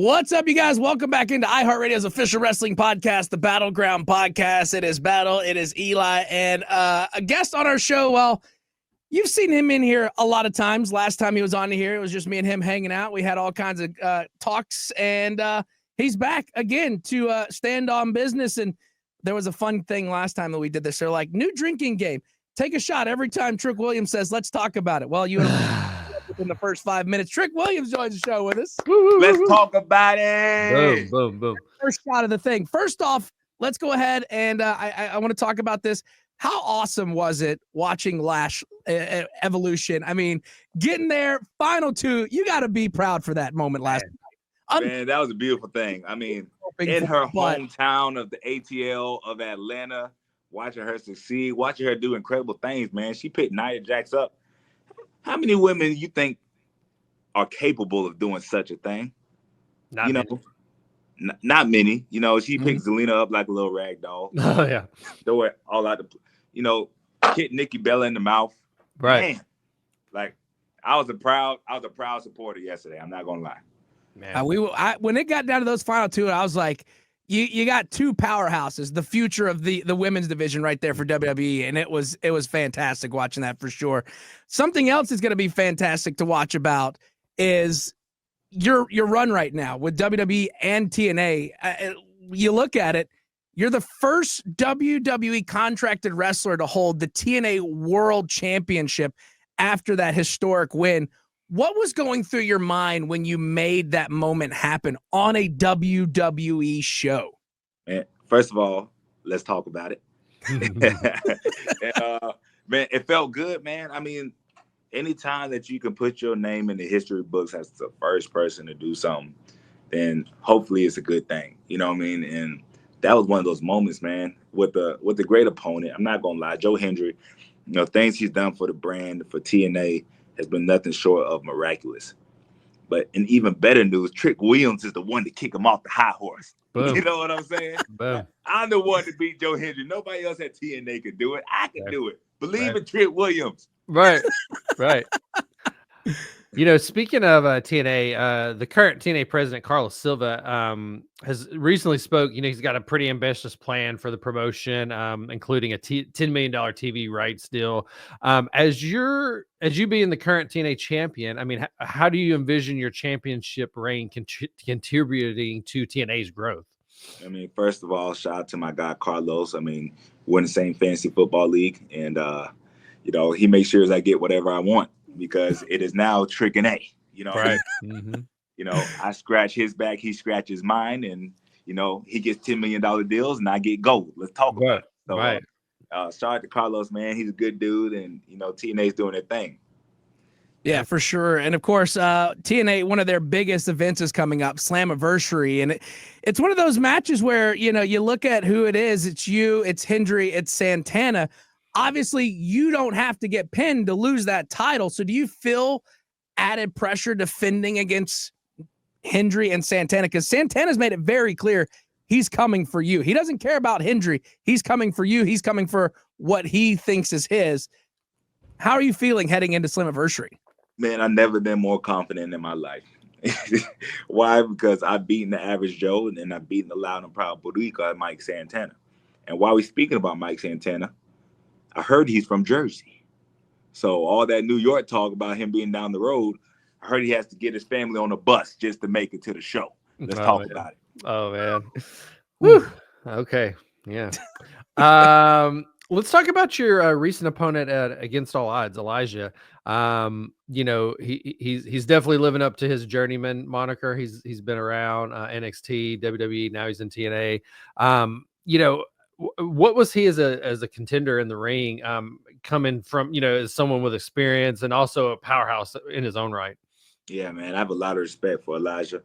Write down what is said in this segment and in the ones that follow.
What's up, you guys? Welcome back into iHeartRadio's official wrestling podcast, the Battleground podcast. It is Battle. It is Eli. And a guest on our show, well, you've seen him in here a lot of times. Last time he was on here, it was just me and him hanging out. We had all kinds of talks, and he's back again to stand on business. And there was a fun thing last time that we did this. They're like, new drinking game. Take a shot every time Trick Williams says, let's talk about it. Well, you in the first 5 minutes. Trick Williams joins the show with us. Let's talk about it. Boom, boom, boom. First shot of the thing. First off, let's go ahead and I want to talk about this. How awesome was it watching Lash Evolution? I mean, getting there, final two, you got to be proud for that moment last night. Man, that was a beautiful thing. I mean, in her hometown of the ATL of Atlanta, watching her succeed, watching her do incredible things, man. She picked Nia Jax up. How many women you think are capable of doing such a thing? Not many. Not many. You know, she picked Zelina up like a little rag doll. Oh, yeah. Throw it all out hit Nikki Bella in the mouth. Right. Man, like, I was a proud supporter yesterday. I'm not going to lie. Man. When it got down to those final two, I was like, you got two powerhouses, the future of the women's division right there for WWE, and it was fantastic watching that for sure. Something else is going to be fantastic to watch about is your run right now with WWE and TNA. You look at it, you're the first WWE contracted wrestler to hold the TNA World Championship after that historic win. What was going through your mind when you made that moment happen on a WWE show? Man, first of all, let's talk about it. Man, it felt good, man. I mean, anytime that you can put your name in the history books as the first person to do something, then hopefully it's a good thing. You know what I mean? And that was one of those moments, man, with the great opponent. I'm not gonna lie, Joe Hendry, things he's done for the brand, for TNA, has been nothing short of miraculous. But in even better news, Trick Williams is the one to kick him off the high horse. Boom. You know what I'm saying? Boom. I'm the one to beat Joe Hendry. Nobody else at TNA could do it. I can do it. Believe Right. in Trick Williams. Right. Speaking of TNA, the current TNA president, Carlos Silva, has recently spoke. He's got a pretty ambitious plan for the promotion, including a $10 million TV rights deal. As you being the current TNA champion, I mean, how do you envision your championship reign contributing to TNA's growth? I mean, first of all, shout out to my guy, Carlos. I mean, we're in the same fantasy football league, and, he makes sure I get whatever I want, because it is now Trick and A, Right. I scratch his back, he scratches mine, and, he gets $10 million deals and I get gold. Let's talk about it. So, right. Shout out to Carlos, man. He's a good dude, and, TNA's doing their thing. Yeah, for sure. And of course, TNA, one of their biggest events is coming up, Slammiversary. And it's one of those matches where, you look at who it is. It's you, it's Hendry, it's Santana. Obviously, you don't have to get pinned to lose that title. So do you feel added pressure defending against Hendry and Santana? Because Santana's made it very clear he's coming for you. He doesn't care about Hendry. He's coming for you. He's coming for what he thinks is his. How are you feeling heading into Slammiversary? Man, I've never been more confident in my life. Why? Because I've beaten the average Joe, and I've beaten the loud and proud Boricua, Mike Santana. And while we're speaking about Mike Santana, I heard he's from Jersey. So all that New York talk about him being down the road, I heard he has to get his family on a bus just to make it to the show. Let's talk about it. Oh, man. Woo. Okay. Yeah. Let's talk about your recent opponent at Against All Odds, Elijah. He's definitely living up to his journeyman moniker. He's been around NXT, WWE. Now he's in TNA. What was he as a contender in the ring, coming from, as someone with experience and also a powerhouse in his own right? Yeah, man, I have a lot of respect for Elijah.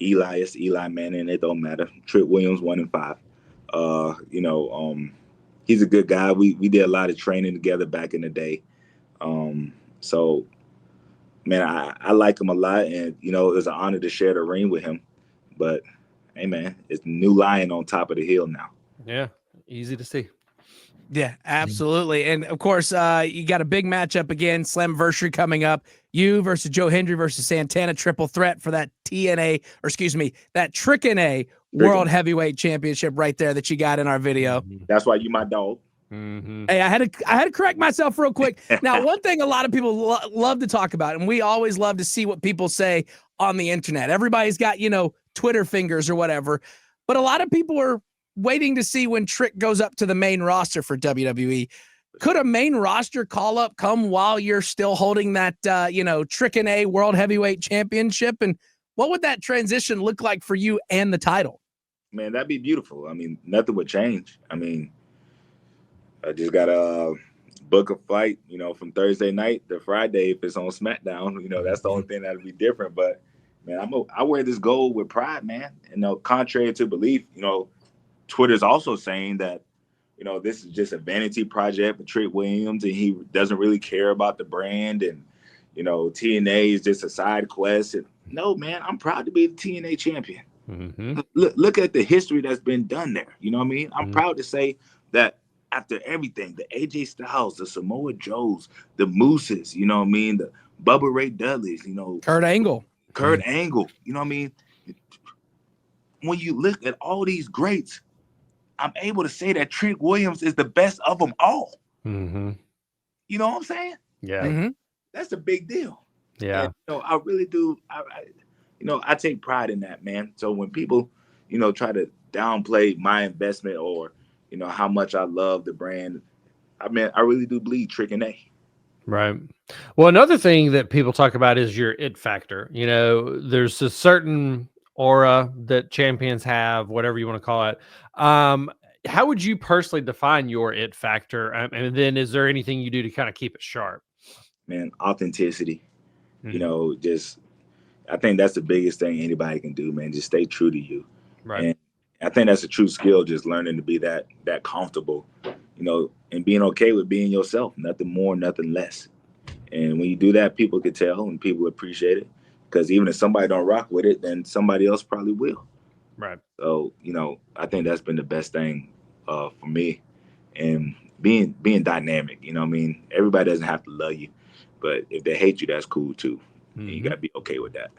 Eli Manning, it don't matter. Trick Williams, 1 and 5. He's a good guy. We did a lot of training together back in the day. So, man, I like him a lot, and, it was an honor to share the ring with him. But, hey, man, it's the new lion on top of the hill now. Yeah, easy to see. Yeah, absolutely. And, of course, you got a big matchup again, Slammiversary coming up. You versus Joe Hendry versus Santana triple threat for that that TNA World Heavyweight Championship right there that you got in our video. That's why you my dog. Hey, I had to correct myself real quick. Now, one thing a lot of people love to talk about, and we always love to see what people say on the internet. Everybody's got, Twitter fingers or whatever, but a lot of people are waiting to see when Trick goes up to the main roster for WWE. Could a main roster call up come while you're still holding that, TNA World Heavyweight Championship? And what would that transition look like for you and the title? Man, that'd be beautiful. I mean, nothing would change. I mean, I just got to book a flight, from Thursday night to Friday if it's on SmackDown. That's the only thing that'll be different. But, man, I wear this gold with pride, man. And, contrary to belief, Twitter's also saying that, this is just a vanity project for Trick Williams, and he doesn't really care about the brand. And, TNA is just a side quest. And, no, man, I'm proud to be the TNA champion. Mm-hmm. Look at the history that's been done there. You know what I mean? I'm proud to say that after everything, the AJ Styles, the Samoa Joes, the Mooses, the Bubba Ray Dudleys, Kurt Angle, you know what I mean? When you look at all these greats, I'm able to say that Trick Williams is the best of them all. Mm-hmm. You know what I'm saying? Yeah. Mm-hmm. That's a big deal. Yeah. And, I really do. I take pride in that, man. So when people, try to downplay my investment or, how much I love the brand, I really do believe Trick and A. Right. Well, another thing that people talk about is your it factor. There's a certain aura that champions have, whatever you want to call it. How would you personally define your it factor? And then is there anything you do to kind of keep it sharp? Man, authenticity. Just I think that's the biggest thing anybody can do, man. Just stay true to you. Right. And I think that's a true skill, just learning to be that comfortable, and being okay with being yourself, nothing more, nothing less. And when you do that, people can tell and people appreciate it, because even if somebody don't rock with it, then somebody else probably will. Right. So, I think that's been the best thing for me, and being dynamic. Everybody doesn't have to love you, but if they hate you, that's cool too. And you got to be okay with that.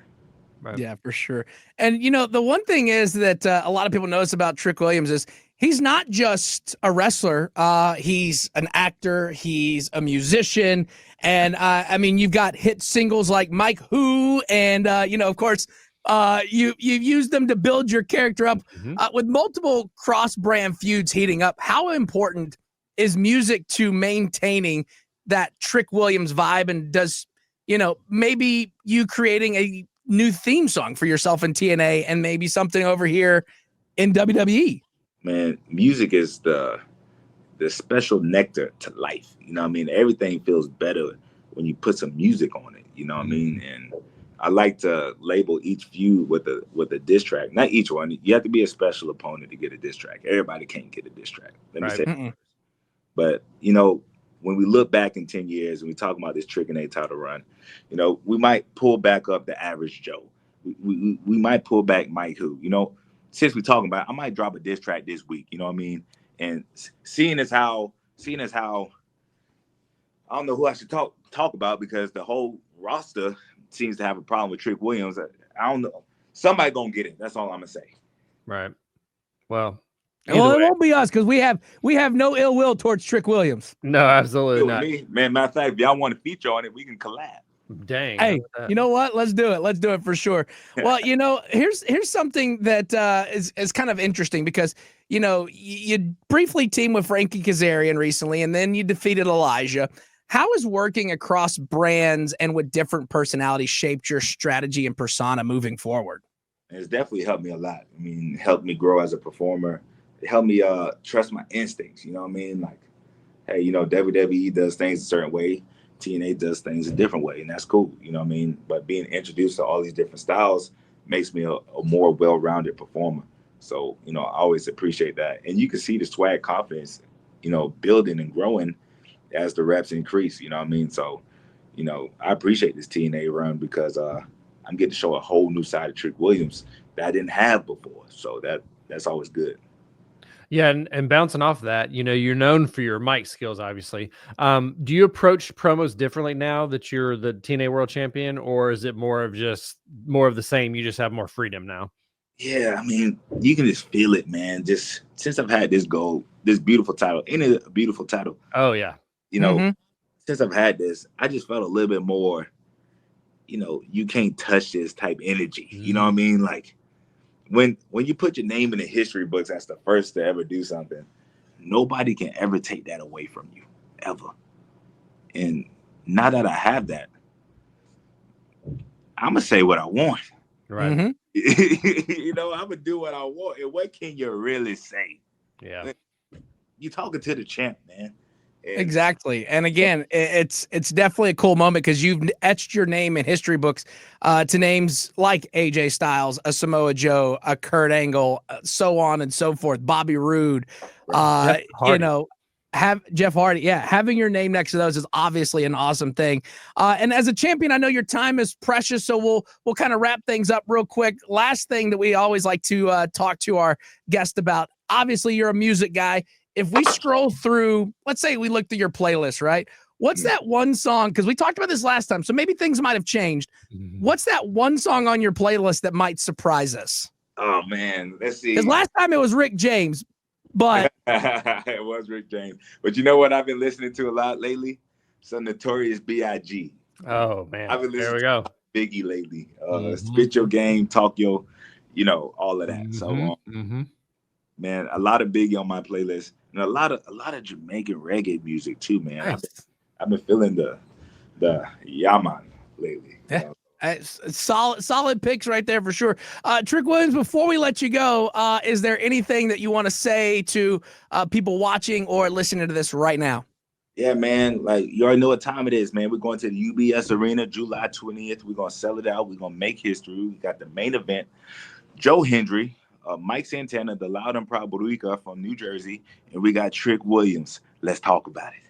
Right. Yeah, for sure. And, the one thing is that a lot of people notice about Trick Williams is he's not just a wrestler. He's an actor. He's a musician. And, you've got hit singles like Mike Who. And, of course, you've used them to build your character up with multiple cross-brand feuds heating up. How important is music to maintaining that Trick Williams vibe? And does, maybe you creating a new theme song for yourself in TNA and maybe something over here in WWE? Man, music is the special nectar to life. Everything feels better when you put some music on it. And I like to label each feud with a diss track. Not each one. You have to be a special opponent to get a diss track. Everybody can't get a diss track. Let me say that. But when we look back in 10 years and we talk about this Trick and A title run, we might pull back up the average Joe. We might pull back Mike Who. Since we're talking about it, I might drop a diss track this week. And seeing as how I don't know who I should talk about, because the whole roster seems to have a problem with Trick Williams. I don't know. Somebody gonna get it. That's all I'm gonna say. Right. Well, it won't be us, because we have no ill will towards Trick Williams. No, absolutely not. Man, matter of fact, if y'all want to feature on it, we can collab. Dang. Hey, you know what? Let's do it. Let's do it for sure. Well, here's something that is kind of interesting, because you briefly teamed with Frankie Kazarian recently, and then you defeated Elijah. How has working across brands and with different personalities shaped your strategy and persona moving forward? It's definitely helped me a lot. It helped me grow as a performer. It helped me trust my instincts. Like, hey, WWE does things a certain way. TNA does things a different way, and that's cool. But being introduced to all these different styles makes me a more well-rounded performer. So, I always appreciate that. And you can see the swag confidence, building and growing as the reps increase. So, I appreciate this TNA run, because I'm getting to show a whole new side of Trick Williams that I didn't have before. So that's always good. Yeah, and bouncing off that, you're known for your mic skills, obviously. Do you approach promos differently now that you're the TNA World Champion, or is it more of the same? You just have more freedom now. Yeah, I mean, you can just feel it, man. Just since I've had this beautiful title, ain't it a beautiful title? Oh yeah. You know, since I've had this, I just felt a little bit more, you can't touch this type energy. You know what I mean? Like when you put your name in the history books as the first to ever do something, nobody can ever take that away from you, ever. And now that I have that, I'm gonna say what I want. Right. I'm gonna do what I want. And what can you really say? Yeah. You talking to the champ, man. Exactly. And again, it's definitely a cool moment because you've etched your name in history books to names like AJ Styles, a Samoa Joe, a Kurt Angle, so on and so forth, Bobby Roode, Jeff Hardy. have Jeff Hardy. Yeah, having your name next to those is obviously an awesome thing. And as a champion, I know your time is precious, so we'll kind of wrap things up real quick. Last thing that we always like to talk to our guest about. Obviously, you're a music guy. If we scroll through, let's say we look through your playlist, right? What's that one song? Because we talked about this last time, so maybe things might have changed. What's that one song on your playlist that might surprise us? Oh man, let's see. Because last time it was Rick James, but it was Rick James. But you know what I've been listening to a lot lately? Some Notorious B.I.G. Oh man, I've been listening there we go. to Biggie lately. Spit Your Game, Talk Your, all of that. So man, a lot of Biggie on my playlist, and a lot of Jamaican reggae music too, man. Nice. I've been feeling the Yaman lately. Solid picks right there for sure. Trick Williams, before we let you go, is there anything that you want to say to people watching or listening to this right now? Yeah, man. Like you already know what time it is, man. We're going to the UBS Arena July 20th. We're gonna sell it out. We're gonna make history. We got the main event. Joe Hendry, Mike Santana, the Loud and Proud Boricua from New Jersey, and we got Trick Williams. Let's talk about it.